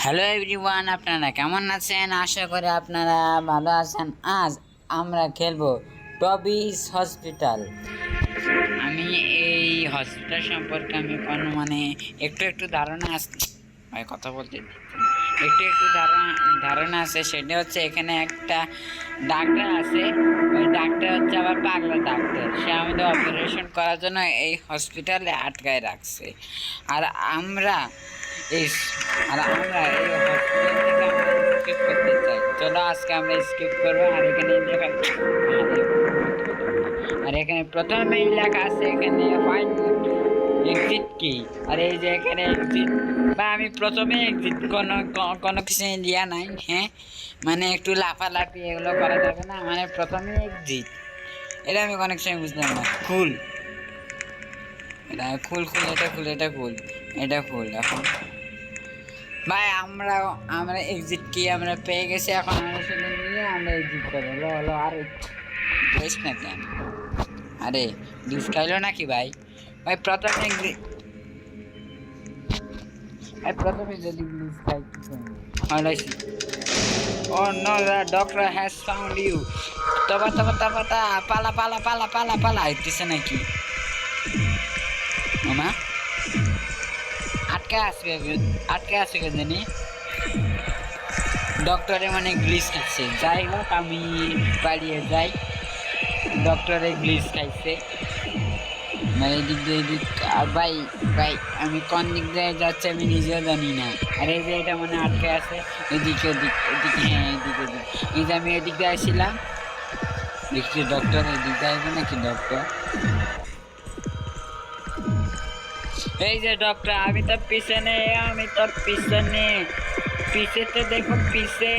Hello everyone, আপনারা কেমন আছেন? আশা করি আপনারা ভালো আছেন। আজ আমরা খেলবো টবিস হসপিটাল। আমি এই হসপিটাল সম্পর্কে আমি কোনো একটু একটু ধারণা আছে। ভাই কথা বলতে একটু একটু ধারণা আছে। সেটা হচ্ছে এখানে একটা ডাক্তার আছে। ওই ডাক্তার হচ্ছে আবার পাগলা ডাক্তার। সে আমাদের অপারেশন করার জন্য এই হসপিটালে আটকায় রাখছে। আর আমরা এই আমরা এই হসপিটাল থেকে আমরা স্কিপ করতে চাই। চলো আজকে আমরা স্কিপ করবো। আর এখানে প্রথমে লেখা আছে এখানে ফাইন এক্সিট কি। আর এই যে এখানে এক্সিট বা আমি প্রথমে এক্সিট কোনো কিছু লিয়া নাই। হ্যাঁ, একটু লাফালাফি এগুলো করা যাবে না। প্রথমে এক্সিট, এটা আমি অনেক সময় বুঝলাম না। খুল এটা, খুল খুল এটা খুল এটা খুল এটা খুল। এখন ভাই আমরা আমরা এক্সিট কি আমরা পেয়ে গেছি। এখন আমরা শুধু নিয়ে আমরা এক্সিট করে হলো। আর বেশ না কেন? আরে ডিস খাইলো নাকি ভাই? ভাই প্রথমে প্রথমে যদি ডিস খাই হলাইছি। Oh no, the doctor has found you. তবা তবা তবা তা পালা পালা পালা পালা পালা আইতেছে নাকি? মামা আটকে আসবে জানি। ডক্টরে গ্লিচ খাইছে। যাই হোক আমি পালিয়ে যাই। ডক্টরে গ্লিচ খাইছে এদিক দিয়ে এদিক। আর ভাই ভাই আমি কোন দিক দিয়ে যাচ্ছে আমি নিজেও জানি না। আর এই যে এটা আটকে আছে এদিকে ওদিক এদিকে। হ্যাঁ এদিকে ওদিক। এই যে আমি এদিক দিয়ে আসছিলাম, দেখছি ডক্টর এদিক দিয়ে আসবে নাকি ডক্টর। এই যে ডক্টর, আমি তো পিছনে পিছে তো দেখো পিছে।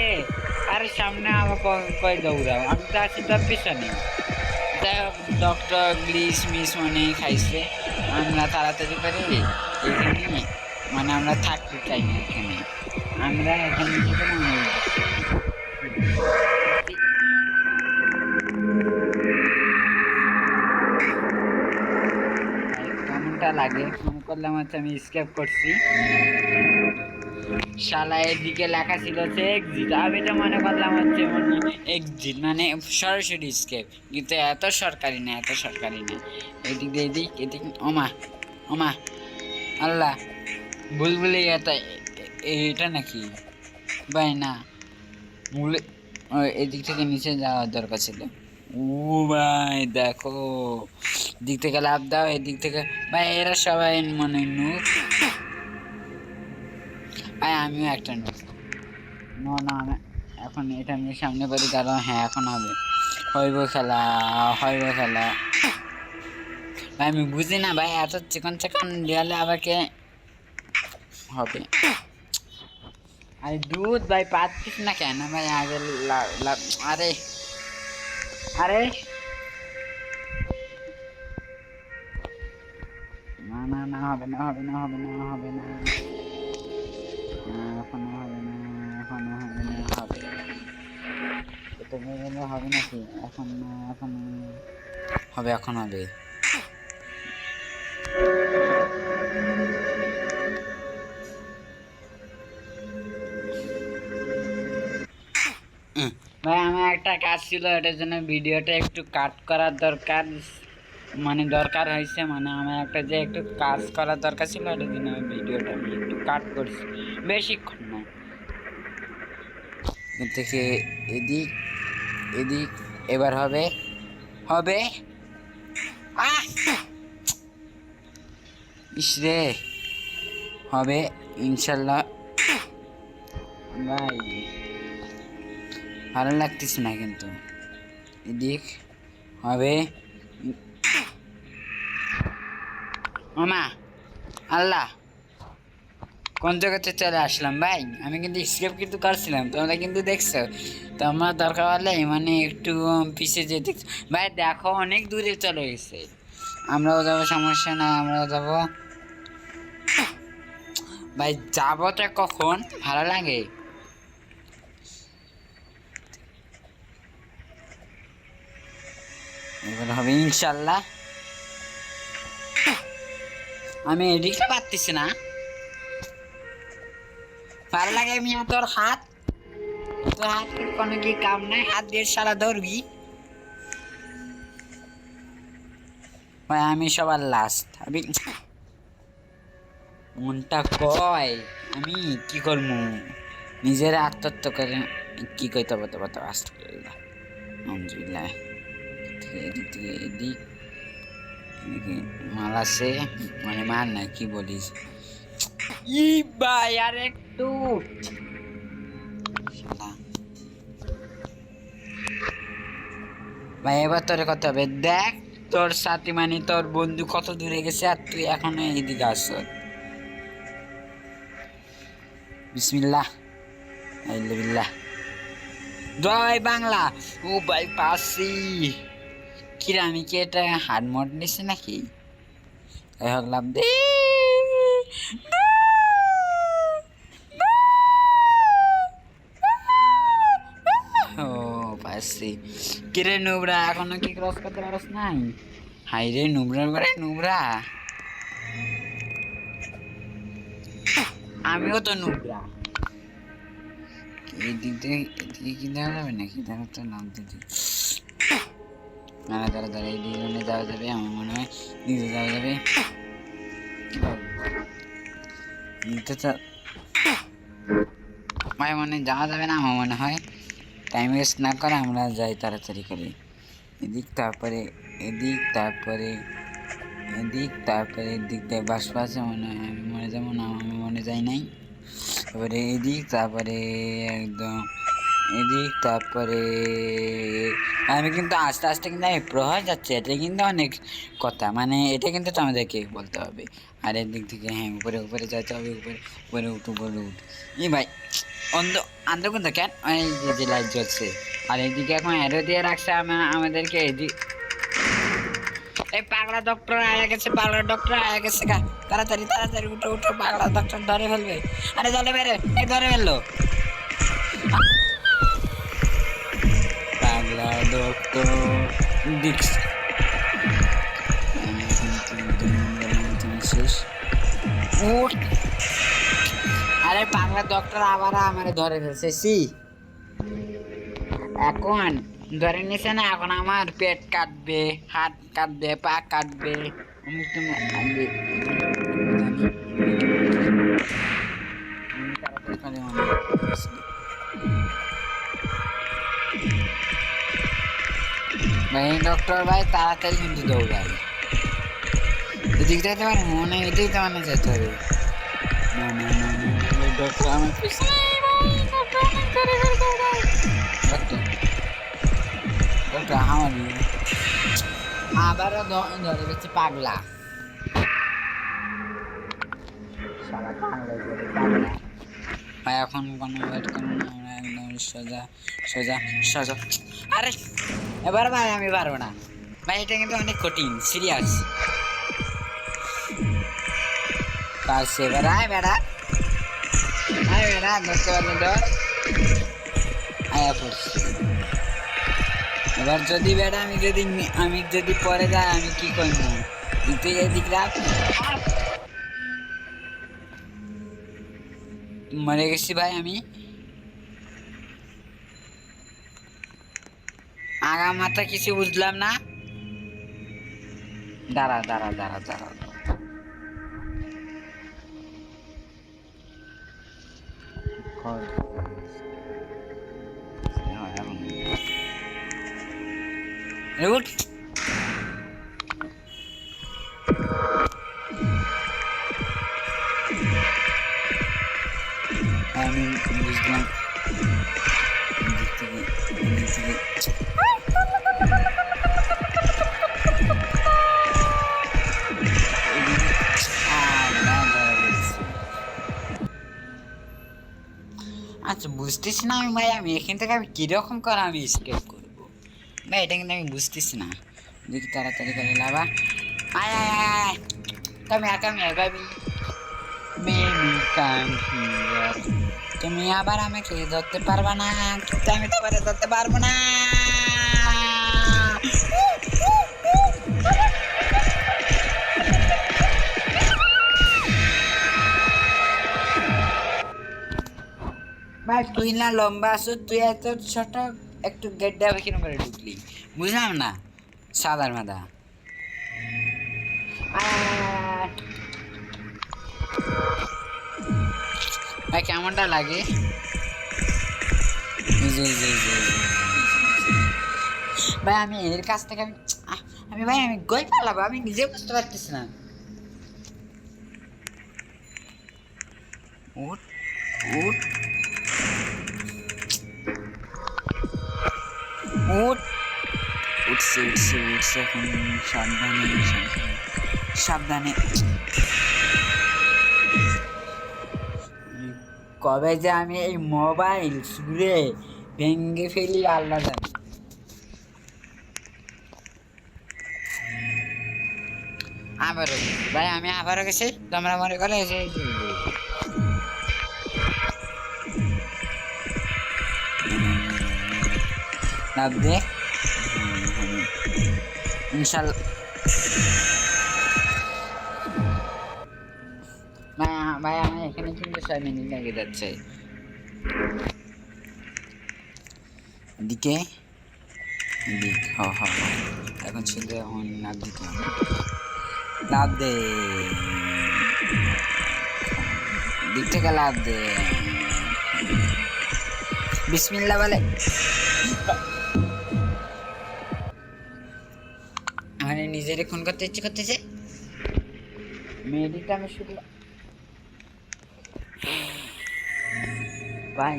আরে সামনে আমাকে কই দৌড়াও, আমি তো আছি তোর পিছনে। যাই হোক ডক্টর গ্লিচ মিস খাইছে। আমরা তাড়াতাড়ি করে এখানে আমরা থাকতে চাই না। এখানে আমরা এখানে থেকে কেমনটা লাগে মনে করলাম। হচ্ছে আমি স্কেপ করছি। শালা এদিকে লেখা ছিল যে এক্সিট, আমি তো মনে করলাম হচ্ছে এক্সিট সরাসরি স্কেপ। কিন্তু এত সরকারি না, এত সরকারি না। এদিক দিয়ে এদিক এদিক। ওমা ওমা আল্লাহ, বুলবুলি এটা নাকি ভাই? না, এদিক থেকে নিচে যাওয়ার দরকার ছিল। ও ভাই দেখো, দিক থেকে লাভ দাও, এদিক থেকে। ভাই এরা সবাই নুক। ভাই আমিও একটা নুক। না এখন এটা আমি সামনে করি, কারণ হ্যাঁ এখন হইব খেলা। ভাই আমি বুঝি না ভাই, এত চিকন চিকন দেওয়ালে আবার কে হবে? আরে দুধ ভাই পাচ্ছিস না কেন ভাই? আগে আরে আরে না না না, হবে না হবে না হবে না হবে না, এখনো হবে না, এখনো হবে না। হবে এটা হবে নাকি? এখন না, এখন হবে, এখন হবে। ভাই আমার একটা কাজ ছিল, এটার জন্য ভিডিওটা একটু কাট করার দরকার দরকার হয়েছে। আমার একটা যে একটু কাজ করার দরকার ছিল, এটার জন্য ভিডিওটা আমি একটু কাট করছি, বেশিক্ষণ না। থেকে এদিক এদিক এবার হবে হবে। ইসরে হবে ইনশাল্লাহ। ভাই ভালো লাগতেছে না কিন্তু। এদিক হবে। মামা আল্লাহ, কোন জায়গাতে চলে আসলাম ভাই? আমি কিন্তু স্কেপ কিন্তু করছিলাম, তোমরা কিন্তু দেখছো। তোমার দরকার হলে একটু পিছিয়ে যেতে। ভাই দেখো অনেক দূরে চলে গেছে। আমরাও যাবো, সমস্যা নাই, আমরাও যাবো। ভাই যাবোটা কখন ভালো লাগে? এবার হবে ইনশাল্লাহ। আমি এদিকটা পারতেছি না। ভালো লাগে মিয়া তোর হাত কোনো কি কাম নাই, হাত দিয়ে সারা ধরবি ভাই। আমি সবার লাস্ট, আমি মনটা কয় আমি কি করবো, নিজের আত্মহত্যা করে কি কইতে বলতে বলতে আস্ত করে দিলাম। আলহামদুলিল্লাহ। এদিক থেকে এদিকে মাল আছে, মানে মাল না কি বলিস ই ভাই, আর একটু ভাই। এবার তোরে কত হবে দেখ, তোর সাথে মানে তোর বন্ধু কত দূরে গেছে আর তুই এখনো এইদিকে আসছ। বিসমিল্লাহ আলহামদুলিল্লাহ, জয় বাংলা। ও ভাই পাসি কিরা, আমি কি এটা হার্ড মোড নিছি নাকি? লাভ দে ও পাসি। কিরে নুবরা, এখনো কি ক্রস করতে পারস নাই? হাই রে নুবরা করে নুবরা, আমিও তো নুবরা। এই দিক থেকে এদিকে কি দেওয়া যাবে নাকি? দেখো তো নাম দিদি দাঁড়া এই দিকে যাওয়া যাবে আমার মনে হয়, দিকে যাওয়া যাবে ভাই, মনে যাওয়া যাবে না আমার মনে হয়। টাইম ওয়েস্ট না করে আমরা যাই তাড়াতাড়ি করে। এদিক তারপরে এদিক, তারপরে এদিক, তারপরে এদিক দিয়ে বাসপা আছে মনে হয়, আমি মনে যাবো না, আমি মনে যাই নাই। তারপরে এদিক, তারপরে একদম এদিক, তারপরে আমি কিন্তু আস্তে আস্তে কিন্তু আমি প্রো হয়ে যাচ্ছে, এটা কিন্তু অনেক কথা, মানে এটা কিন্তু তো আমাদেরকে বলতে হবে। আর এদিক থেকে হ্যাঁ উপরে উপরে যাইতে হবে, উপরে উপরে উপরে ই ভাই আন্দ্র কিন্তু কেন এই যে লাইট জ্বলছে, আর এইদিকে এখন অ্যারো দিয়ে রাখছে আমাদেরকে এদিক। এই পাগলা ডক্টর আয়া গেছে, পাগলা ডক্টর আয়া গেছে গা, তাড়াতাড়ি তাড়াতাড়ি উঠো উঠো, পাগলা ডক্টর ধরে ফেলবে। আরে ধরে বেরে, এই ধরে ফেললো পাগলা ডক্টর দিক্স। শেষ উঠ। আরে পাগলা ডক্টর আবার আমারে ধরে ফেলছে, সি এখন ধরে নিছে না, এখন আমার পেট কাটবে, হাত কাটবে, পা কাটবে, ভাই ডক্টর ভাই তাড়াতাড়ি কিন্তু দৌড়াই, এদিক যেতে পারে মনে, এদিক তো মানে যেতে হবে। না না না না ডক্টর আমার ডক্টর আমার আবারও ধরে গেছে পাগলা। ভাই এখন কোনো ওয়েট করুন, আমরা একদম সোজা সোজা সোজা। আরে এবার ভাই আমি পারবো না ভাই, এটা কিন্তু অনেক কঠিন, সিরিয়াস। পারছে এবার, আয় বেড়া আয় বেড়া, ধরতে পারলে ধর, আয়া পড়ছে। এবার যদি বেড়া আমি যদি পরে যাই আমি কি করবো, তুই এদিক রাখ। মরে গেছি ভাই আমি, আগা মাথা কিছু বুঝলাম না। দাঁড়া দাঁড়া দাঁড়া দাঁড়া, উঠ। আমি বুঝলাম আচ্ছা বুঝতেছি না আমি ভাই, আমি এখান থেকে আমি কিরকম করে আমি স্কেপ করবো ভাই, এটা কিন্তু আমি বুঝতেছি না। দেখি তাড়াতাড়ি করে লাভা, আয় আয় আয়, কামিয়া বাবি বেবি কাম হিয়ার। তুমি আবার আমাকে ধরতে পারবা না, কিন্তু আমি তোমারে ধরতে পারবো না। ভাই তুই না লম্বা আছো, তুই এত ছোট একটু গেট দেওয়া কিরম করে ঢুকলি বুঝলাম না। সাদার মাদা ভাই কেমনটা লাগে? ভাই আমি এর কাছ থেকে আমি ভাই আমি গই পালাবো, আমি নিজে বুঝতে পারতেছি না। উঠ উঠ উঠ উঠছে উঠছে উঠছে এখন। সাবধানে সাবধানে। কবে যে আমি এই মোবাইল ছুঁড়ে ভেঙে ফেলি আল্লাহ জানে। আবারও ভাই আমি আবারও গেছি, তোমরা মনে করে লাভ দে ইনশাল্লাহ। ভাই আমার এখানে কিন্তু 6 মিনিট লেগে যাচ্ছে। এদিকে এদিক এখন শুধু এখন লাভ দিতে হবে। লাভ দে দিক থেকে লাভ দে, বিসমিল্লাহ বলে। মানে নিজের খুন করতে ইচ্ছে করতেছে। মেয়েটিকে আমি শুধু ভাই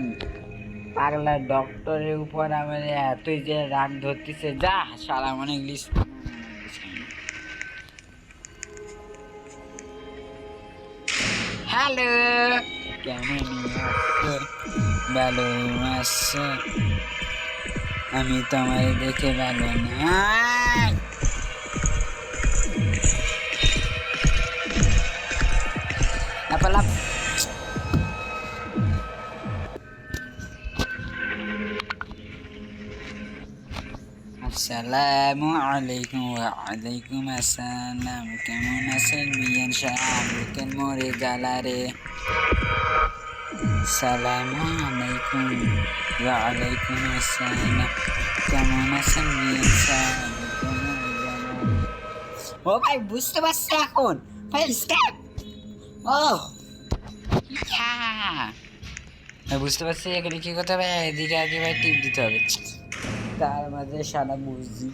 পাগলা ডক্টরের উপর আমার এতই যে রাগ ধরতেছে, যা সারা মানে ইংলিশ। হ্যালো কেমন আছো? ভালো আছো? আমি তোমায় দেখে ভালো না। আসসালামু আলাইকুম। ওয়ালাইকুম আসসালাম। কেমন আছেন মিয়ান সাহেব? মরে জ্বালারে। সালামু আলাইকুম। ওয়ালাইকুম আসসালাম। কেমন আছেন মিয়ান সাহেব? ও ভাই বুঝতে পারছি এখন ভাই স্টেপ। ও হ্যাঁ বুঝতে পারছি এখানে কি করতে হবে। এদিকে আগে ভাই টিপ দিতে হবে, তার মাঝে সারা বুঝছি।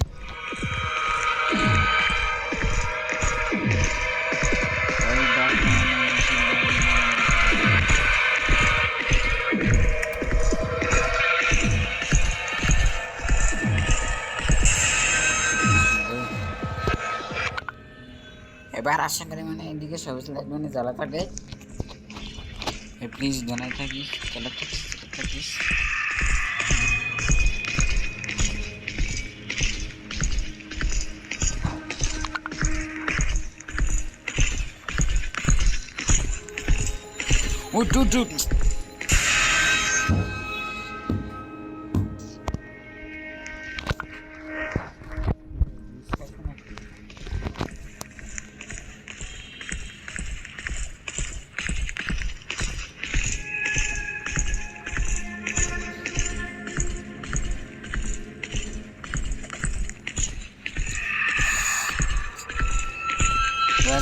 এবার আশা করি মানে এদিকে সবুজ লাইট মানে জ্বালা থাকে। প্লিজ জানাই থাকিস, চালাতে থাকিস। উঠ উঠ উঠ।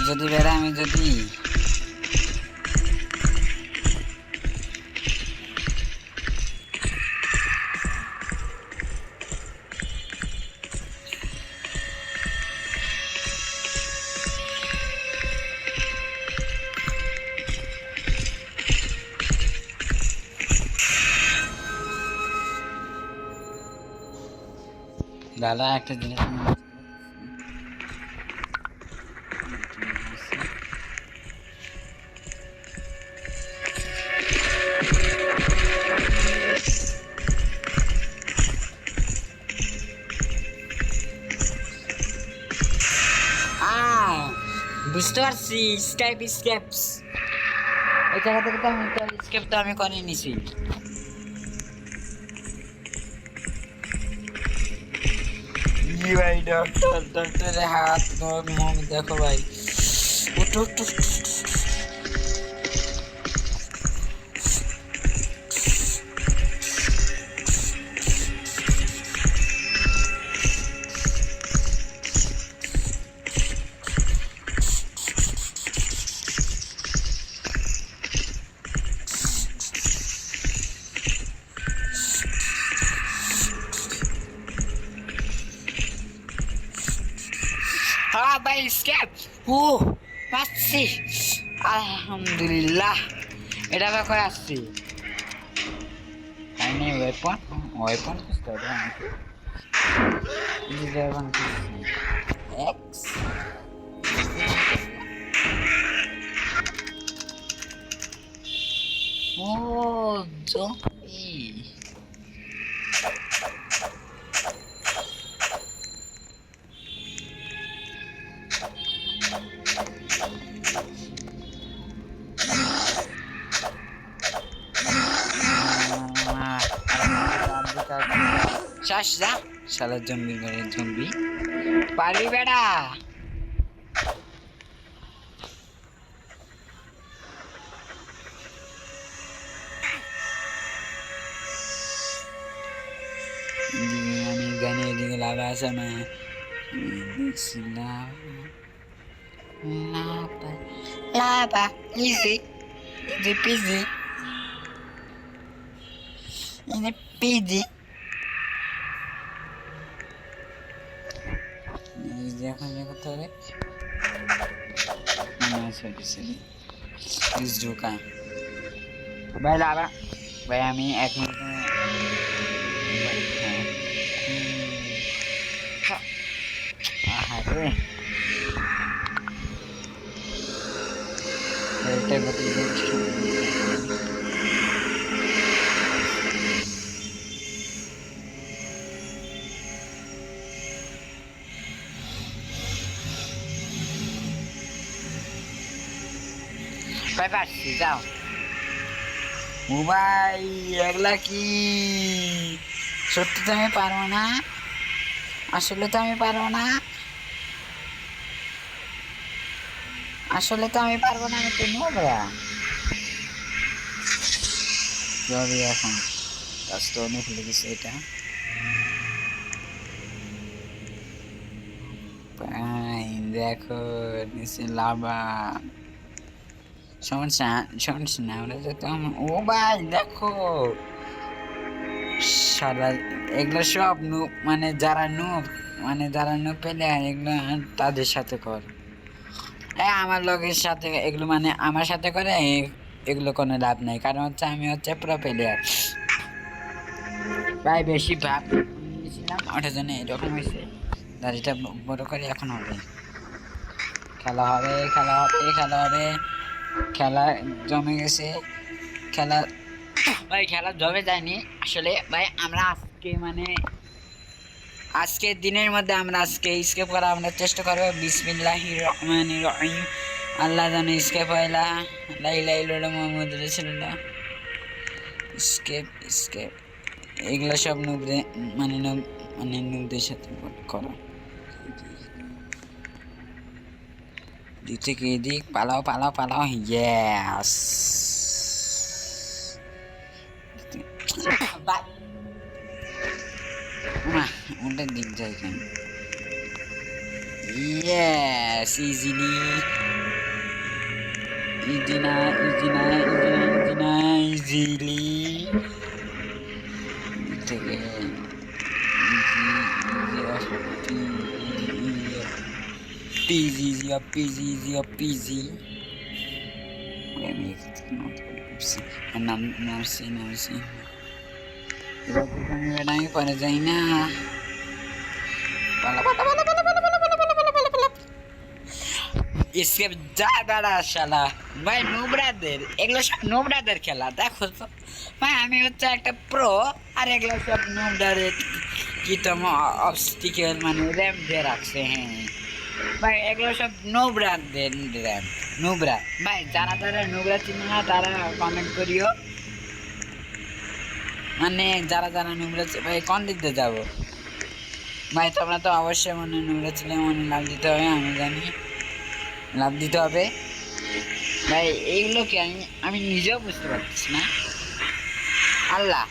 যদি বেড়া আমি যদি দাদা একটা জিনিস বুঝতে পারছি। স্টেপস এই জায়গা থেকে তো আমি তো স্টেপ তো আমি করে নিছি। ভাই ডক্টরের হাত মুখ দেখো ভাই। ভাই স্কেপ। ও পাচ্ছি, আলহামদুলিল্লাহ। এটা আবার কয়ে আসছি ওয়েপন, ওয়েপন খুঁজতে হবে আমাকে। এখন এক্স ও জম্বি। শ্বাস যা শালা জম্বি ঘরে জম্বি পারবি বেড়া। আমি জানি এদিকে লাভ আছে না, lava easy easy PG easy PG. এখন যে করতে হবে ঢোকা ভাই লাভা ভাই। আমি 1 মিনিট ভাই পারছি যাও। ও ভাই এগুলা কি সত্যি তো আমি পারবো না, আসলে তো আমি পারবো না, আসলে তো আমি পারবো না। আমি তো নোবরা কি এখন কাজ তো অনেক ভুলে গেছে। এটা দেখো নিচে লাভা সমস্যা সমস্যা না ওরা যেত। ও ভাই দেখো সারা এগুলো সব নু মানে যারা নুব মানে যারা নুব পেলে এগুলো তাদের সাথে কর। আমার লোকের সাথে এগুলো মানে আমার সাথে করে এগুলো কোনো লাভ নাই, কারণ হচ্ছে আমি হচ্ছে প্রো প্লেয়ার ভাই। বেশি ভাব দিয়েছিলাম ওটার জন্য এরকম হয়েছে। দাড়িটা বড় করে এখন হবে, খেলা হবে খেলা হবে খেলা হবে। খেলা জমে গেছে, খেলা ভাই খেলা জমে যায়নি আসলে ভাই। আমরা আজকে মানে আজকের দিনের মধ্যে আমরা আজকে স্কেপ করা আমরা চেষ্টা করবো। বিসমিল্লাহির রহমানির রহিম। আল্লাহ জানে স্কেপ হইলা লা ইলাহা ইল্লাল্লাহ মুহাম্মাদুর রাসূলুল্লাহ। স্কেপ স্কেপ এগুলো সব নুবদের মানে নুবদের সাথে করো। দিক থেকে এদিক পালাও পালাও পালাও। ইয়েস ওটা দিক যায় কেন? ইয়েস ইজিলি ইজি না ইজি না ইজি না ইজি না ইজিলি থেকে easy peasy easy peasy. Let me নামছি আমি পরে যাই না। স্কেপ যা বেড়া শালা ভাই। নোবরাদের এগুলো সব নোবরাদের খেলা দেখো তো ভাই। আমি হচ্ছে একটা প্রো আর এগুলো সব নোবরাদের কি তম অবস্টিকেল মানে র্যাম দিয়ে রাখছে। হ্যাঁ ভাই এগুলো সব নোবরাদের র্যাম নোবরা ভাই। যারা যারা নোবরা চিনে না তারা কমেন্ট করিও, মানে যারা যারা নোবরা ভাই কোন দিক দিয়ে যাবো ভাই। তোমরা তো অবশ্যই মানে নোবরা ছিলে মনে লাভ দিতে হবে, আমি জানি লাভ দিতে হবে ভাই। এইগুলো কি আমি নিজেও বুঝতে পারছি না। আল্লাহ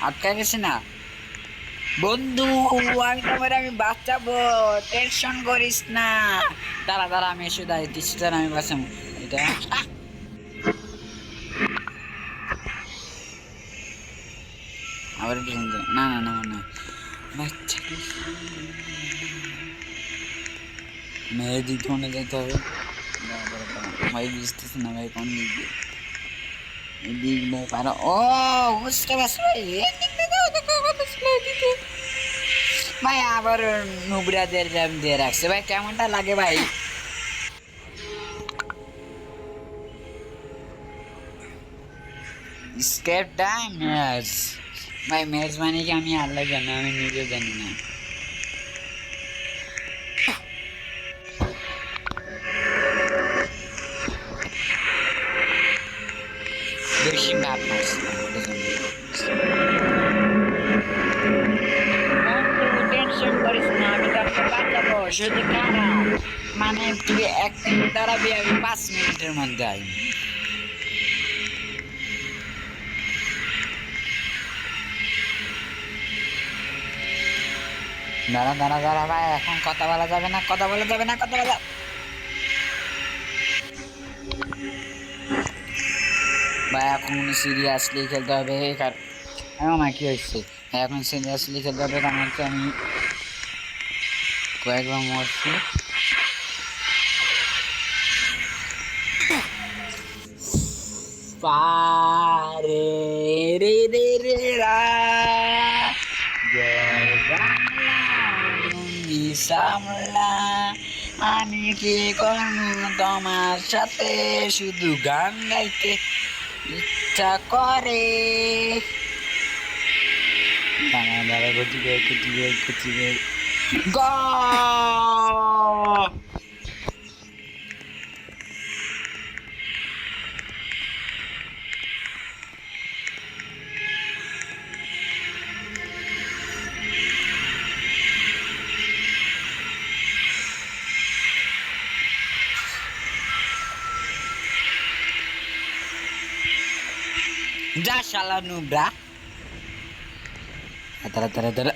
আটকায় গেছে না বন্ধু। আমি তোমার আমি বাঁচাবো, টেনশন করিস না। দাঁড়া দাঁড়া আমি এসে দাঁড়িয়েছি, দাঁড়া আমি বাঁচাবো। এটা আবার না না না না বাচ্চা এদিক মনে যেতে হবে ভাই, বুঝতেছি না ভাই কোন দিক দিয়ে এদিক দিয়ে পারো। ও বুঝতে পারছি ভাই, এদিক দিয়ে যাও তো কথা ছিল এদিকে ভাই। আবার নুবরাদের র্যাম দিয়ে রাখছে ভাই, কেমনটা লাগে ভাই? স্কেপটা ম্যাচ ভাই, ম্যাচ মানে কি আমি আল্লাহ জানি, আমি নিজে জানি না। বেশি ভাব টেনশন করিস না, আমি তোকে বাঁচাবো, শুধু খারাপ মানে তুই 1 মিনিট দাঁড়াবি, আমি 5 মিনিটের মধ্যে আই। দাঁড়া দাঁড়া দাঁড়া ভাই, এখন কথা বলা যাবে না, কথা বলা যাবে না, কথা বলা। ভাই এখন সিরিয়াসলি খেলতে হবে, কারণ আমার কি হয়েছে এখন সিরিয়াসলি খেলতে হবে, কারণ হচ্ছে আমি কয়েকবার মরছি। পারে রে রে রে রা সামলা, আমি কি করবো তোমার সাথে, শুধু গান গাইতে ইচ্ছা করে। দাঁড়া দাঁড়া গতিবে গতিবে গতিবে গ যা শালা নুবরা। তারা তারা তারা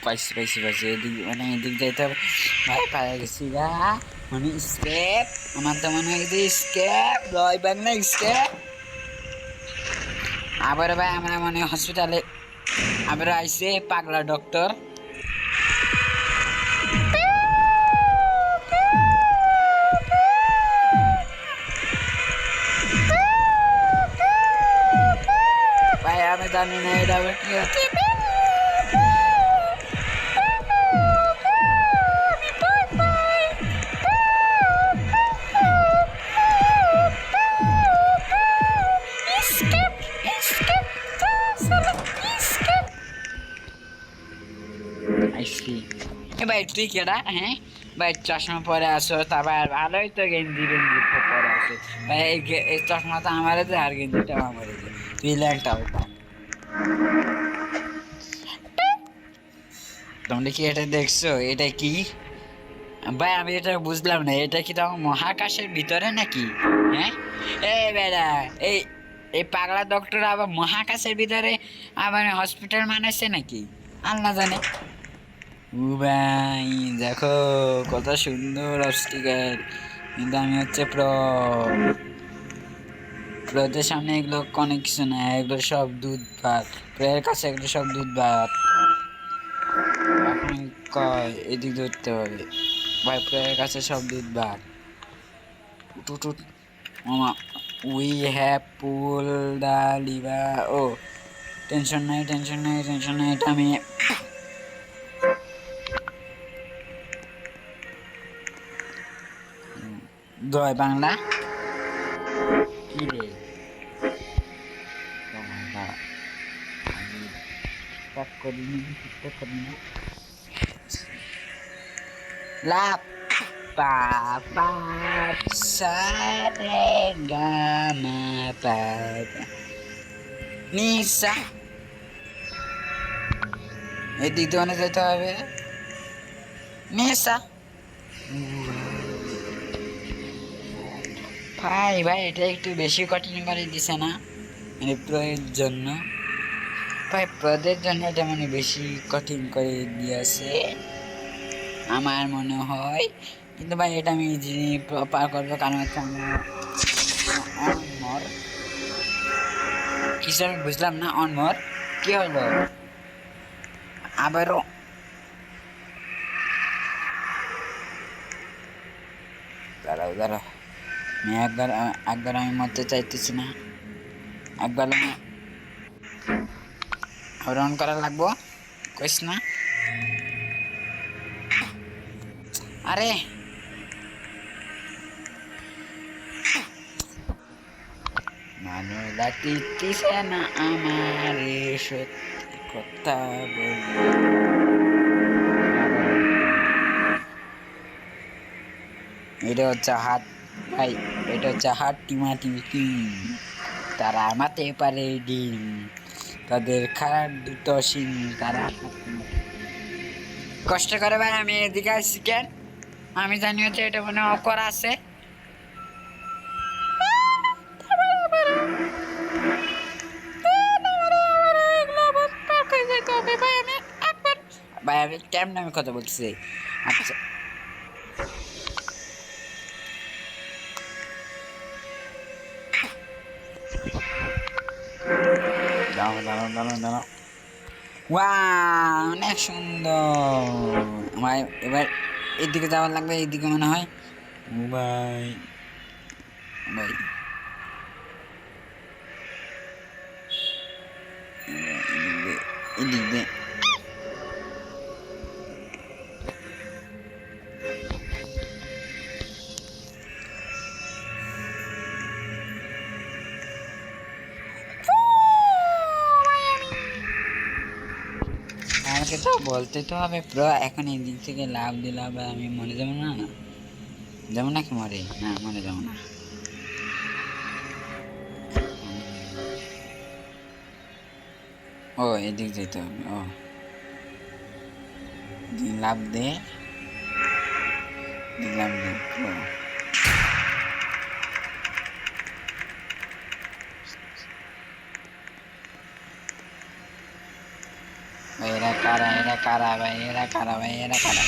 পাইছি পাইছি পাইছি, এদিক মানে এদিক যাইতে হবে ভাই, পায়ে গেছি গা মানে স্কেপ। আমার তো মনে হয় যে স্কেপ লয় বাংলা স্কেপ। আবার ভাই আমরা মানে হসপিটালে আবার আইসে পাগলা ডক্টর। ভাই আমি জানি না এটা কি হচ্ছে। ভাই তুই কেডা? হ্যাঁ ভাই চশমা পরে আসো, তারপর ভালোই তো গেঞ্জি গেঞ্জি পরে আসো ভাই। এই চশমা তো আমার, আর গেঞ্জিটাও আমার, তুই ল্যাংটাও। তোমরা কি এটা দেখছো? এটা কি ভাই? আমি এটা বুঝলাম না, এটা কি তখন মহাকাশের ভিতরে নাকি? হ্যাঁ এ বেড়া, এই এই পাগলা ডক্টর আবার মহাকাশের ভিতরে আবার হসপিটাল বানাইছে নাকি আল্লাহ জানে। ও ভাই দেখো কত সুন্দর অস্টিকার, কিন্তু আমি হচ্ছে প্রদের সামনে এগুলো অনেক কিছু না, এগুলো সব দুধ ভাত, প্রয়ের কাছে এগুলো সব দুধ ভাত। এখন কয় এদিক ধরতে হবে ভাই, প্রয়ের কাছে সব দুধ ভাত। মামা we have pull the lever. ও টেনশন নাই টেনশন নাই টেনশন নাই, এটা আমি জয় বাংলা। কি রে লাভ পা পা সা রে গা মা পা নিসা। এদিক দিয়ে অনেক যেতে হবে নিসা। ভাই ভাই এটা একটু বেশি কঠিন করে দিছে না মানে প্রয়ের জন্য? ভাই প্রদের জন্য এটা মানে বেশি কঠিন করে দিয়েছে আমার মনে হয়, কিন্তু ভাই এটা আমি ইজিলি পার করবো, কারণ হচ্ছে আমরা অনমর। কিছু আমি বুঝলাম না, অনমর কি হলো আবারও? দাঁড়াও আমি একবার আমি মরতে চাইতেছি না, একবার রান করা লাগবো কইস না। আরে ভালো লাগতেছে না আমার সত্যি কথা বলি। এটা হচ্ছে হাত ভাই, এটা হচ্ছে হাত টিমাটিম টিম, তারা মারতে পারে ডিম, তাদের খারাপ দুটো সিং, তারা কষ্ট করে ভাই। আমি এদিকে আসছি কেন, আমি জানি হচ্ছে এটা মনে অকর আছে। ভাই আমি কেমন আমি কথা বলছি। আচ্ছা দাঁড়াও দাঁড়াও দাঁড়াও দাঁড়াও, ওয়াও অনেক সুন্দর। আমার এবার এদিকে যাওয়ার লাগবে, এইদিকে মনে হয়। ভাই ভাই এদিক দিয়ে আমাকে তো বলতে তো হবে ব্রো, এখন এই দিক থেকে লাভ দিলে আবার আমি মরে যাবো না, যেমন নাকি মরে না, মরে যাবো না। ও এদিক যেতে হবে, ও লাভ দে, লাভ দে ব্রো। ভাই এরা কারা, এরা কারা ভাই, এরা কারা ভাই, এরা কারা?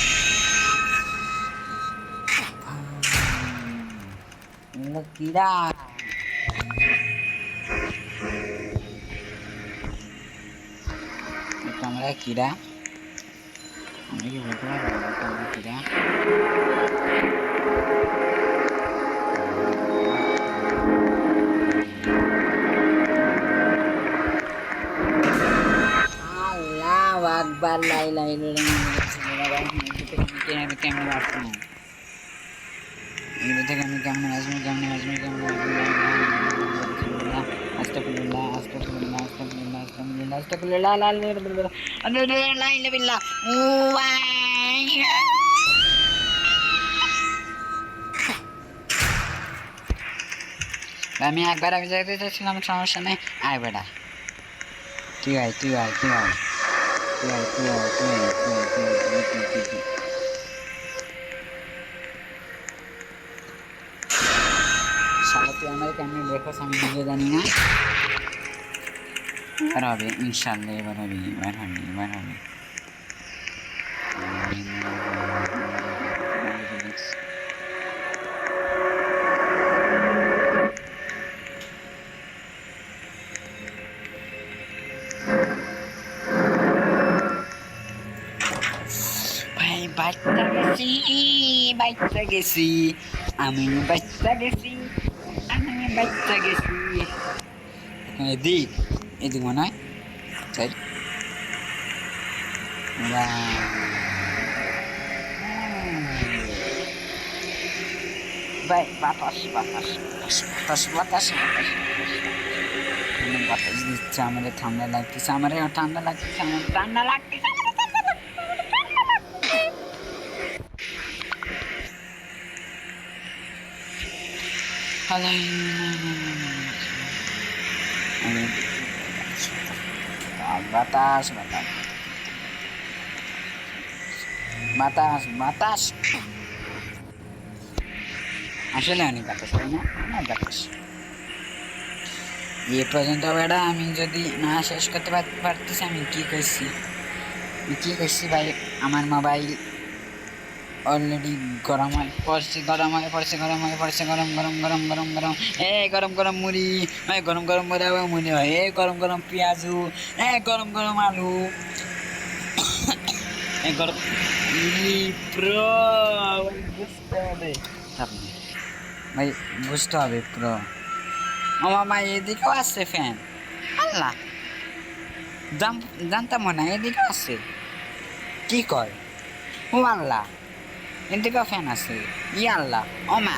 কিরা তোমরা কিরা, আমি কি বলতে পারবো তোমরা কিরা? আল্লাহু আকবার, লা ইলাহা ইল্লাল্লাহ। কেমন আসবো এগুলো থেকে, আমি কেমন আসবো, কেমন আসবো, কেমন আস্তাগফিরুল্লাহ আস্তাগফিরুল্লাহ আস্তাগফিরুল্লাহ আস্তাগফিরুল্লাহ আস্তাগফিরুল্লাহ লা ইলাহা ইল্লাল্লাহ। আমি একবার আমি যেতে চাইছিলাম, সমস্যা নেই, আয় বেটা তুই আয়, তুই আয়, তুই আয়, তুই আয়, তুই আয়, তুই আয়, তুই আয়, তুই আয়, তুই তুই তুই শালা তুই আমার কেমন দেখোস আমি নিজে জানি না। এবার হবে ইনশাল্লাহ, এবার হবে, এবার হবে, এবার হবে। ভাই বাচ্চা গেছি, বাচ্চা গেছি, আমি বাচ্চা গেছি, আমি বাচ্চা গেছি। এদিক এদিক মনে হয় চাই ভাই, বাতাস বাতাস বাতাস বাতাস বাতাস বাতাস দিচ্ছে, আমার ঠান্ডা লাগতেছে, আমার ঠান্ডা লাগতেছে, আমার ঠান্ডা লাগতেছে। বাতাস বাতাস বাতাস বাতাস, আসলে অনেক বাতাস, তাই না? অনেক বাতাস। এ পর্যন্ত বেড়া আমি যদি না শেষ করতে পারতেছি, আমি কি করছি, কি করছি ভাই? আমার মোবাইল অলরেডি গরম হয়ে পড়ছে, গরম হয়ে পড়ছে, গরম হয়ে পড়ছে, গরম গরম গরম গরম গরম, গরম গরম মুড়ি, গরম গরম মুড়ি আবার মুড়ি হয়, গরম গরম পেঁয়াজু, গরম গরম আলু, গরম বুঝতে হবে। ভাই বুঝতে হবে পুরো। আমার ভাই এদিকেও আছে ফ্যান। আল্লাহ, জানতাম না এদিকে আছে। কি কয়? ও আল্লাহ, এদিকেও ফ্যান আছে। ই আল্লাহ, ও মা,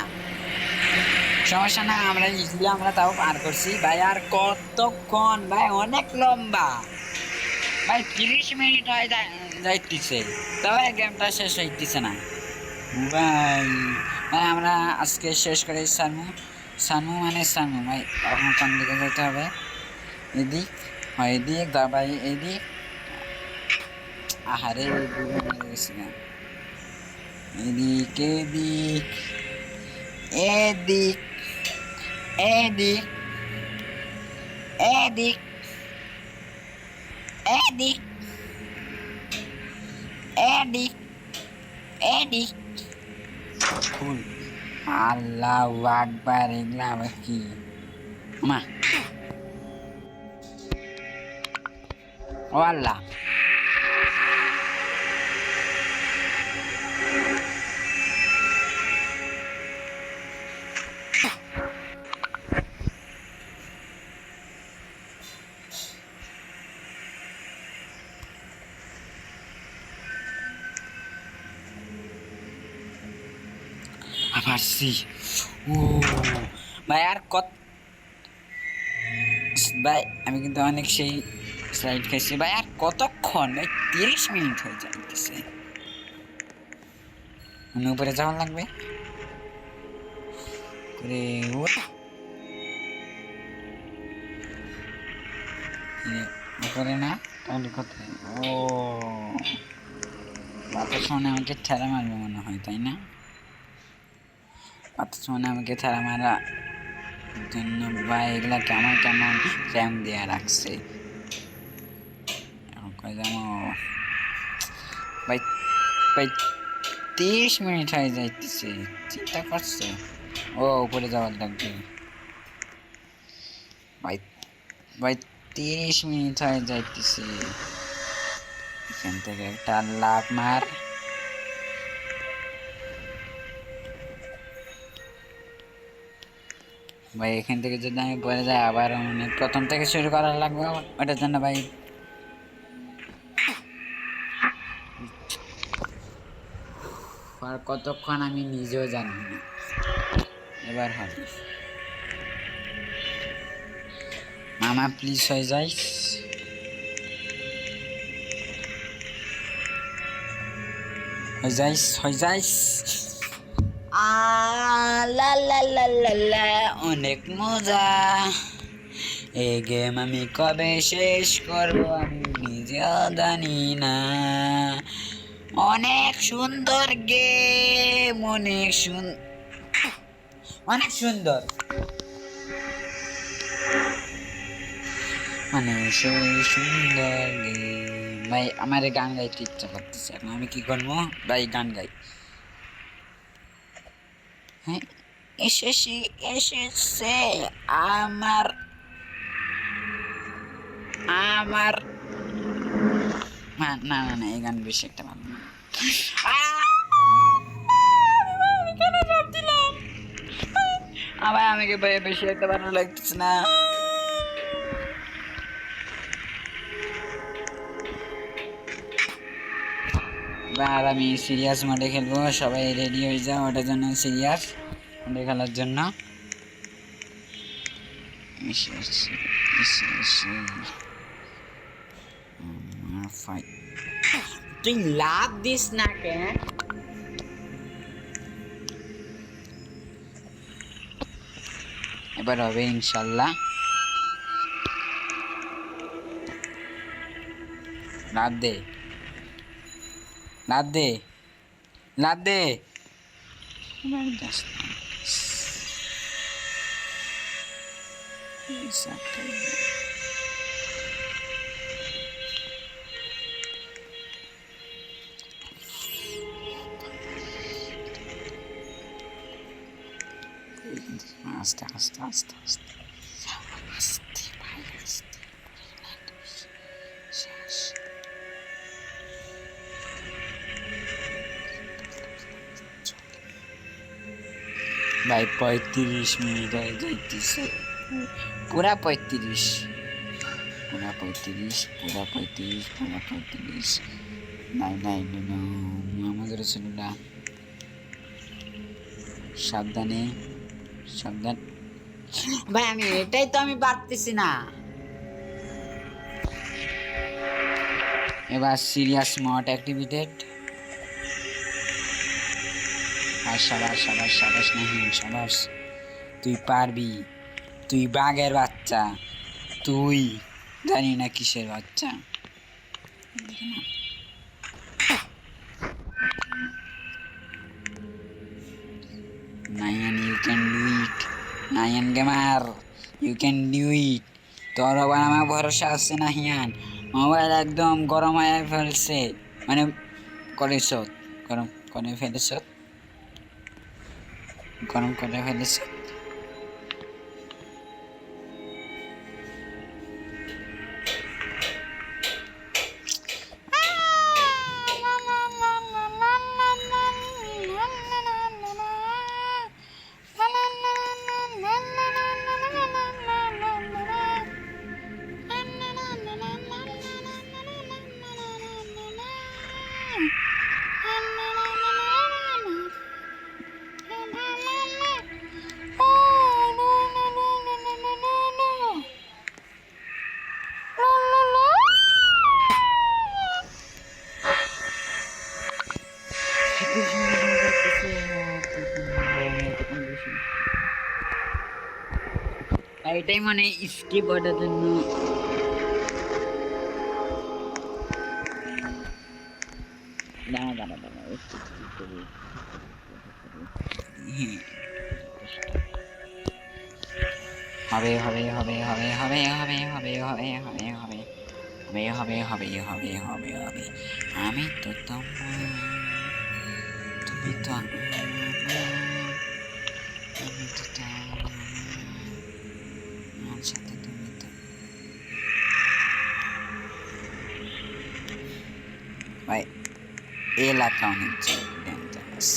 সমস্যা না, আমরা ইজিলি আমরা তাও পার করছি ভাই। আর কতক্ষণ ভাই? অনেক লম্বা ভাই, 30 মিনিট হয় যাইতেছে, তবে গেমটা শেষ হইতেছে না ভাই। ভাই আমরা আজকে শেষ করে সারমু। সানমু মানে সানমু ভাই। এখন কোন দিকে যেতে হবে? এদিক, হয় এদিক দা ভাই, এদিক। আহারে এদিকে মরে গেছি না। এদিক এদিক এদিক এদিক এদিক এদিক এদিক এদিক। ফুল। আল্লাহ আকবার, এগুলা আবার কি? মা, ও আল্লাহ, পারছি। ও ভাই, আর কত ভাই, আমি কিন্তু অনেক সেই স্লাইড খাইছি ভাই। আর কতক্ষণ ভাই? 30 মিনিট হয়ে যাইতেছে। উপরে যাওয়া লাগবে করে। উপরে না, তাহলে কোথায়? ও, বাতাস মানে আমাকে ঠেলা মারবে মনে হয়, তাই না? বাতাস মানে আমাকে ঠেলা মারা জন্য ভাই এগুলা কেমন কেমন র্যাম দেওয়া রাখছে। ভাই ভাই, 30 মিনিট হয়ে যাইতেছে, চিন্তা করছে। ও উপরে যাওয়ার লাগবে ভাই। ভাই 30 মিনিট হয়ে যাইতেছে। এখান থেকে একটা লাভ মার। ভাই এখান থেকে যদি আমি পরে যাই আবার মানে প্রথম থেকে শুরু করার লাগবে ওটার জন্য ভাই। আর কতক্ষণ আমি নিজেও জানি না। এবার হবে মামা, প্লিজ হয়ে যাইস, হয়ে যাইস, হয়ে যাইস। লা লা লা লা লা, অনেক মজা। এই গেম আমি কবে শেষ করবো আমি নিজেও জানি না। অনেক সুন্দর গেম, অনেক অনেক সুন্দর, মানে সেই সুন্দর গেম ভাই। আমার গান গাইতে ইচ্ছা করতেছে, এখন আমি কি করবো ভাই? গান গাই। হ্যাঁ, এসেছে আমার আমার না না না না, এই গান বেশি একটা ভালো না। আবার আমাকে বেশি একটা ভালো লাগতেছে না। আর আমি সিরিয়াস মোডে খেলবো, সবাই রেডি হয়ে যাও ওটার জন্য, সিরিয়াস মোডে খেলার জন্য। তুই লাভ দিস না কেন? এবার হবে ইনশাল্লাহ। লাভ দে, লাভ দে, লাভ দে। আস্তে আস্তে আস্তে আস্তে আস্তে ভাই, আস্তে শেষ। ভাই 35 মিনিট হয়ে যাইতেছে, পুরা 35, পুরা 35, পুরা 35, পুরা 35। নাই নাই নো মোহাম্মদ রাসূলুল্লাহ, সাবধানে সাবধান। ভাই আমি এটাই তো আমি পারতেছি না। এবার সিরিয়াস মোড অ্যাক্টিভেটেড। আর সাবাস সাবাস সাবাস নাহি সাবাস, তুই পারবি, তুই বাঘের বাচ্চা, তুই জানি না কিসের বাচ্চা। Nine you can do it, nine gamer you can do it. তোর আবার আমার ভরসা আছে না হিয়ান, মোবাইল একদম গরম হয়ে ফেলছে, মানে করেছ, গরম করে ফেলেছ, গরম করে ফেলেছ। এটাই মানে স্কিপ ওঠার জন্য। দাঁড়া দাঁড়া দাঁড়া, হবে হবে হবে হবে হবে হবে হবে হবে হবে হবে হবে হবে হবে হবে হবে হবে। আমি তো তোমার, তুমি তো আমি তো আমার সাথে তুমি তো। ভাই এলাকা অনেক ডেঞ্জারাস।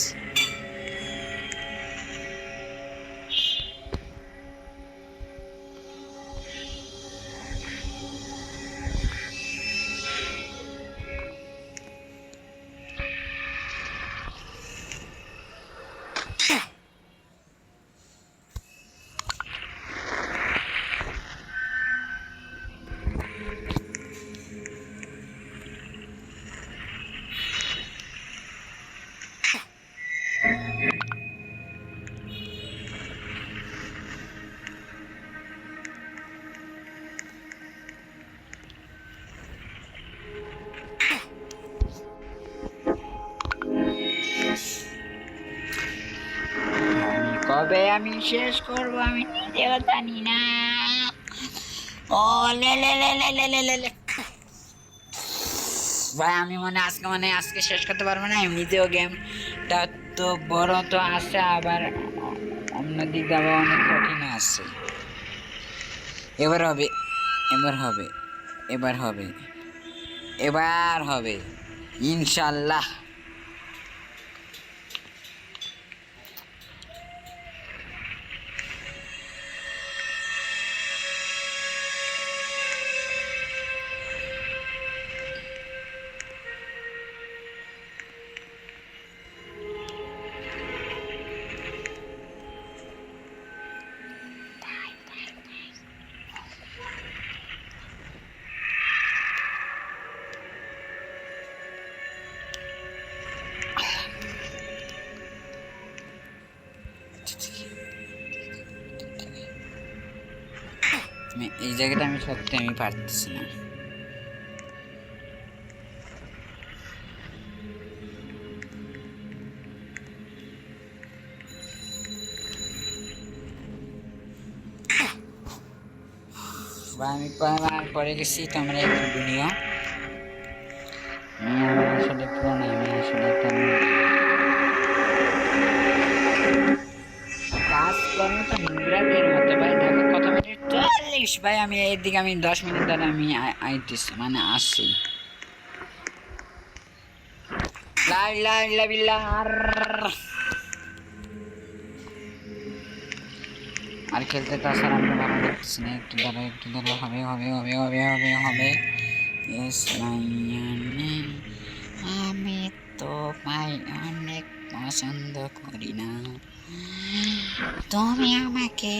কবে আমি শেষ করব আমি নিজেও জানি না। ও লে লে লে লে লে লে লে লে। ভাই আমি আজকে শেষ করতে পারবো না এমনিতেও, গেমটা তো বড় তো আছে, আবার অন্যদিকে আবার অনেক কঠিন আছে। এবার হবে, এবার হবে, এবার হবে, এবার হবে ইনশাল্লাহ। এই জায়গাটা আমি সত্যি আমি পারতেছি না। আমি পরে গেছি, তোমরা একটু দুনিয়া আসলে পুরো না, আমি আসলে একটা কাজ কর্ম তো ইংরাজের মতো। ভাই দেখো কত মিনিট, 40। ভাই আমি এইদিকে আমি 10 মিনিট ধরে আমি আইতেছি, মানে আসছি। লা ইলাহা ইল্লাল্লাহ। আর খেলতে তো আসার আমি ভালো লাগতেছি না, একটু ধরো হবে হবে হবে হবে হবে হবে। ইয়েস মাইয়ানে আমি তো পাই অনেক পছন্দ করি না, তুমি আমাকে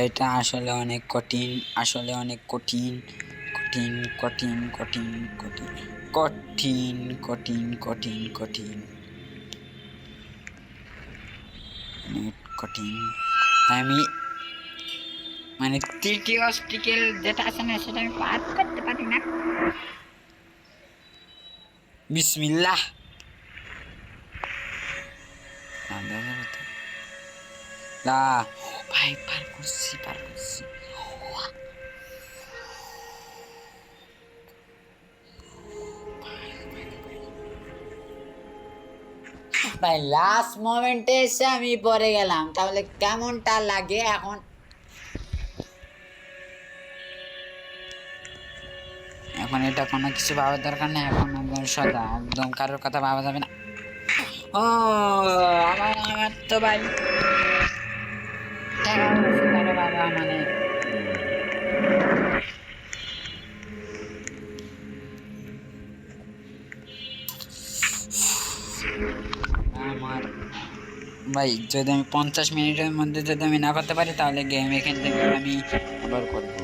এটা আসলে অনেক কঠিন, আসলে অনেক কঠিন কঠিন কঠিন কঠিন কঠিন কঠিন কঠিন কঠিন কঠিন অনেক কঠিন। আমি মানে তৃতীয় স্টিকেল যেটা আছে না সেটা আমি পার করতে পারি না। বিসমিল্লাহ। লা ভাই পার করছি পার করছি। ভাই লাস্ট মোমেন্টে এসে আমি পড়ে গেলাম, তাহলে কেমনটা লাগে এখন। এখন এটা কোনো কিছু ভাবার দরকার নেই, এখন একদম সদা একদম কারোর কথা ভাবা যাবে না। ও আমার তো ভাই বাবা মানে আমার ভাই যদি আমি 50 মিনিটের মধ্যে যদি আমি না করতে পারি তাহলে গেম এখান থেকে আমি আবার করবো।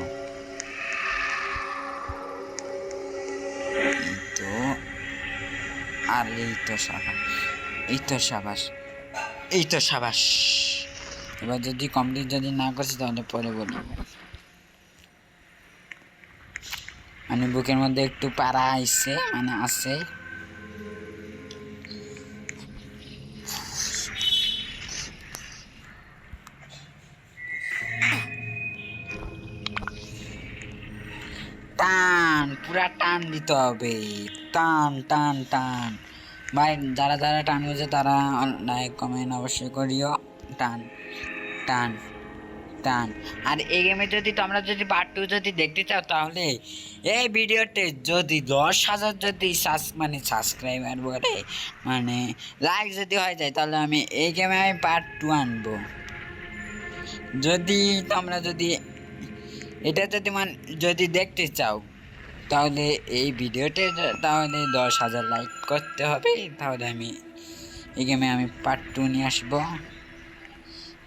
এই তো আর এই তো সাবাস, এই তো সাবাস, এই তো সাবাস। এবার যদি কমপ্লিট যদি না করছি তাহলে পরে বলি। মানে বুকের মধ্যে একটু পাড়া আইছে মানে আছে। টান পুরা টান দিতে হবে, টান টান টান। ভাই যারা যারা টান বুঝে তারা লাইক কমেন্ট অবশ্যই করিও। টান টান টান। আর এই গেমে যদি তোমরা যদি পার্ট 2 যদি দেখতে চাও তাহলে এই ভিডিওতে যদি 10,000 যদি মানে সাবস্ক্রাইবার বলে মানে লাইক যদি হয়ে যায় তাহলে আমি এই গেমে আমি পার্ট 2 আনবো। যদি তোমরা যদি এটা যদি যদি দেখতে চাও তাহলে এই ভিডিওতে তাহলে 10,000 লাইক করতে হবে, তাহলে আমি এই গেমে আমি পার্ট 2 নিয়ে আসবো।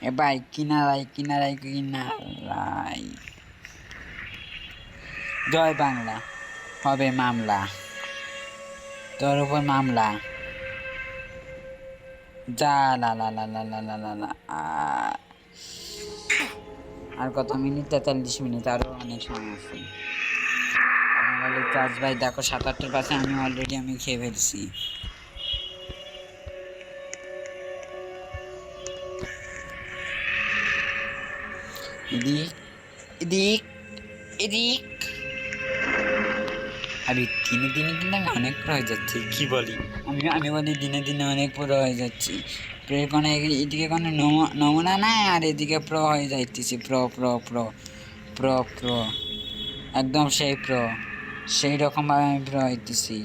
এ ভাই কিনারাই কিনারাই কিনারাই। জয় বাংলা, হবে মামলা, তোর উপর মামলা। যা লা লা লা লা লা লা লা লা। আর কত মিনিট? 43 মিনিট, আরো অনেক সময় আছে। চার্জ ভাই দেখো 77% আমি অলরেডি আমি খেয়ে ফেলছি। এদিক এদিক এদিক। আরে দিনে দিনে কিন্তু আমি অনেক পুরো হয়ে যাচ্ছি, কি বলি আমি বলি দিনে দিনে অনেক পুরো হয়ে যাচ্ছি। কোনো এদিকে কোনো নমুনা নাই আর এদিকে প্রো হয়ে যাইতেছি, pro pro pro pro pro একদম সেই প্রো, সেই রকমভাবে আমি প্রো হইতেছি।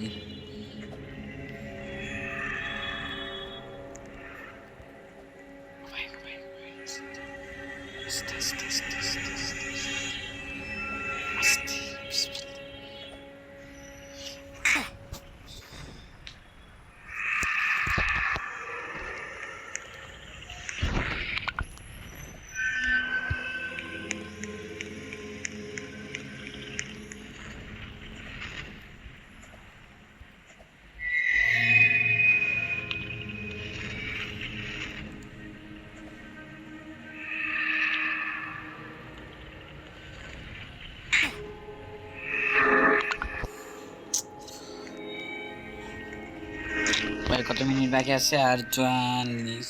ভাই কত মিনিট বাকি আছে? আর 44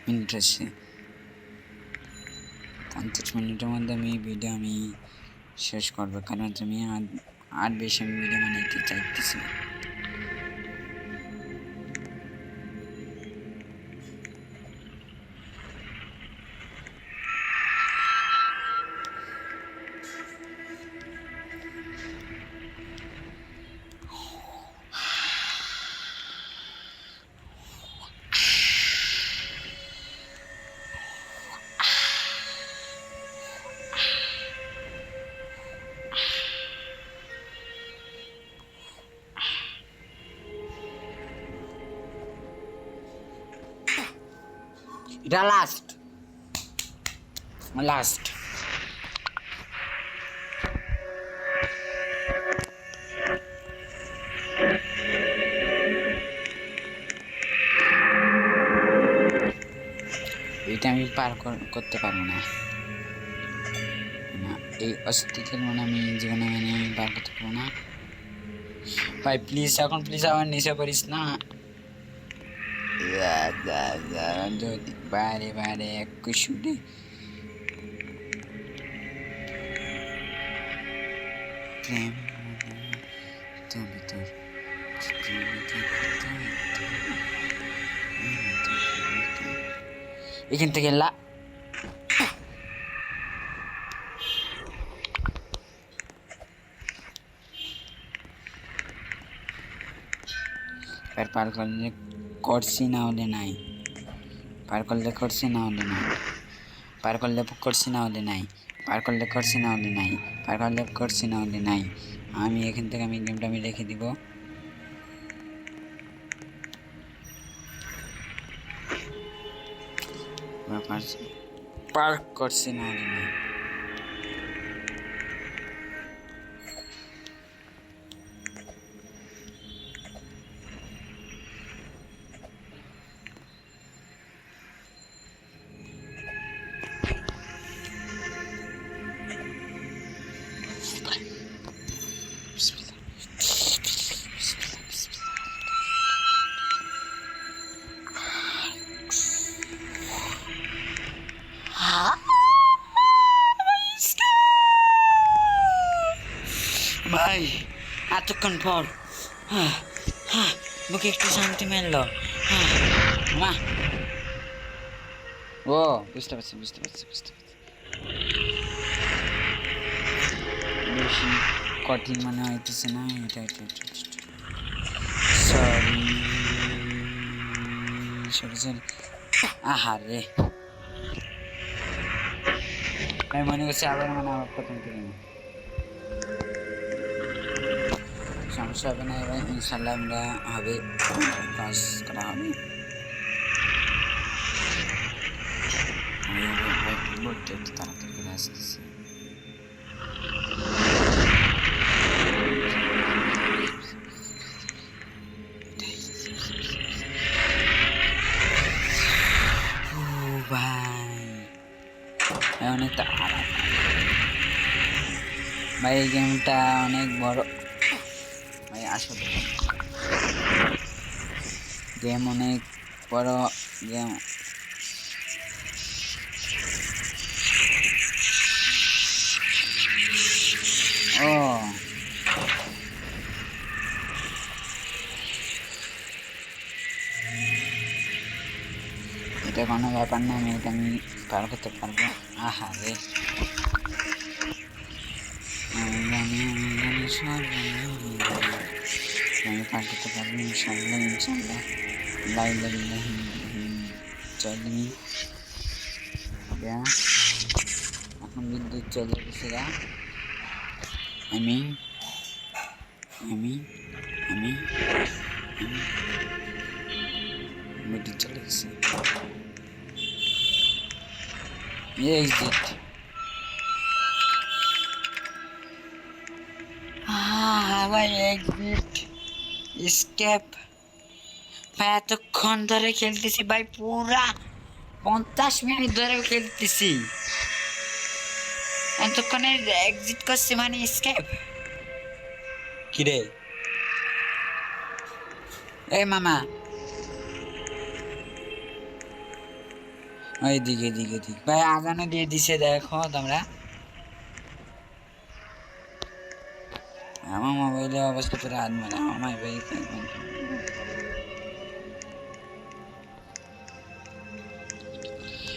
মিনিট আছে। 50 মিনিটের মধ্যে আমি ভিডিও আমি শেষ করবো, কারণ তুমি আর বেশি আমি ভিডিও বানাইতে চাইতেছি। এটা লাস্ট লাস্ট এটা আমি পার করতে পারবো না না এই অস্তিত্বের মানে আমি জীবনে মানে আমি পার করতে পারবো না ভাই প্লিজ এখন প্লিজ আমার নিচে পড়িস না যদি বারে বারে এক কুশুটি প্রেম তুমি তোর এখান থেকে পার করলে করছি না হলে নাই পার করলে করছি না হলে নাই পার করলে করছি না হলে নাই পার করলে করছি না হলে নাই পার করলে করছি না হলে নাই আমি এখান থেকে আমি গেমটা আমি রেখে দিব পার করছি না হলে নাই ভাই এতক্ষণ পর বুকে একটু শান্তি মিললো মা ও বুঝতে পারছি বেশি কঠিন মনে হইতেছে না এটা সরি আহারে আমি মনে করছি আবার মানে আমার প্রথম থেকে সমস্যা হবে না এবার ইনশাল্লাহ আমরা হবে কাজ করা হবে বলতে একটু তাড়াতাড়ি করে আসতেছি অনেক ভাই এই গেমটা অনেক বড় ভাই আসলে গেম অনেক বড় গেম ও এটা কোনো ব্যাপার না আমি এটা আমি পার করতে পারবো আহা রে আমি পার করতে পারবো ইনশাল্লাহ চলি এখন বিদ্যুৎ চলে গেছে আমি বিদ্যুৎ চলে গেছে এক্সিট ভাই এক্সিট স্কেপ ভাই এতক্ষণ ধরে খেলতেছি ভাই পুরা 50 মিনিট ধরে খেলতেছি এতক্ষণে এক্সিট করছি মানে স্কেপ কিরে এই মামা ওই দিকে ভাই আগানো দিয়ে দিছে দেখো তোমরা আমার মোবাইলে অবস্থা পুরো আদমারা আমার ভাই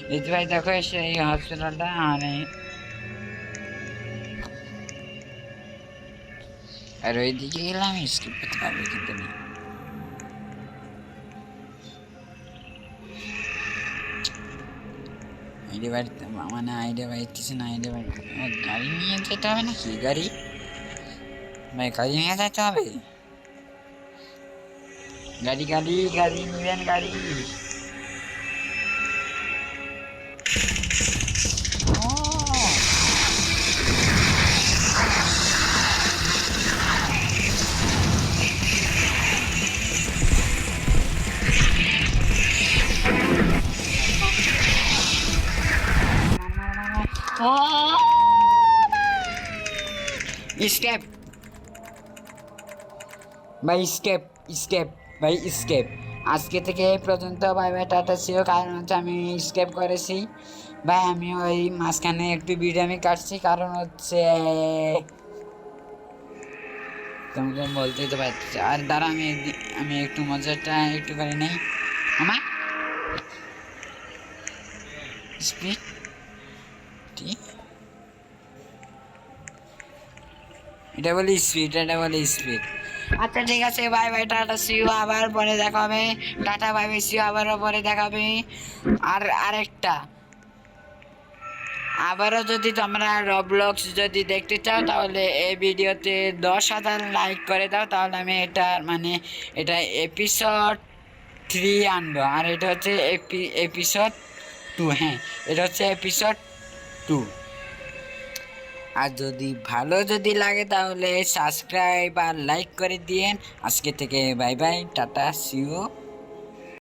এই ভাই দেখো এসে এই হসপিটালটা আর ওইদিকে গেলাম স্কিপ করতে পারবে কিন্তু না আইডিয়া বাড়িতে মানে আইডিয়া বাড়িতেছে না আইডিয়া বাড়িতে গাড়ি নিয়ে যেতে হবে নাকি গাড়ি ভাই গাড়ি নিয়ে যেতে হবে গাড়ি নিবেন গাড়ি স্কেপ ভাই, স্কেপ স্কেপ ভাই, স্কেপ। আজকে থেকে এই পর্যন্ত, বাই বাই, টাটা ছিল। কারণ হচ্ছে আমি স্কেপ করেছি ভাই। আমি ওই মাঝখানে একটু ভিডিও আমি কাটছি, কারণ হচ্ছে তোমাকে বলতেই তো পারছি। আর দ্বারা আমি একটু মজাটা একটু করে নেই আমার স্পিড। এটা বলি স্পিড, এটা বলি স্পিড। আচ্ছা ঠিক আছে, বাই বাই, টাটা সিউ, আবার পরে দেখা হবে। টাটা বাই বাই, সিউ, আবারও পরে দেখা হবে। আর আরেকটা, আবারও যদি তোমরা রবলক্স যদি দেখতে চাও, তাহলে এই ভিডিওতে 10,000 লাইক করে দাও, তাহলে আমি এটা মানে এটা এপিসোড 3 আনবো। আর এটা হচ্ছে এপিসোড 2। হ্যাঁ, এটা হচ্ছে এপিসোড 2। আর যদি ভালো যদি লাগে তাহলে সাবস্ক্রাইব আর লাইক করে দিয়েন। আজকে থেকে বাই বাই, টাটা, সিউ।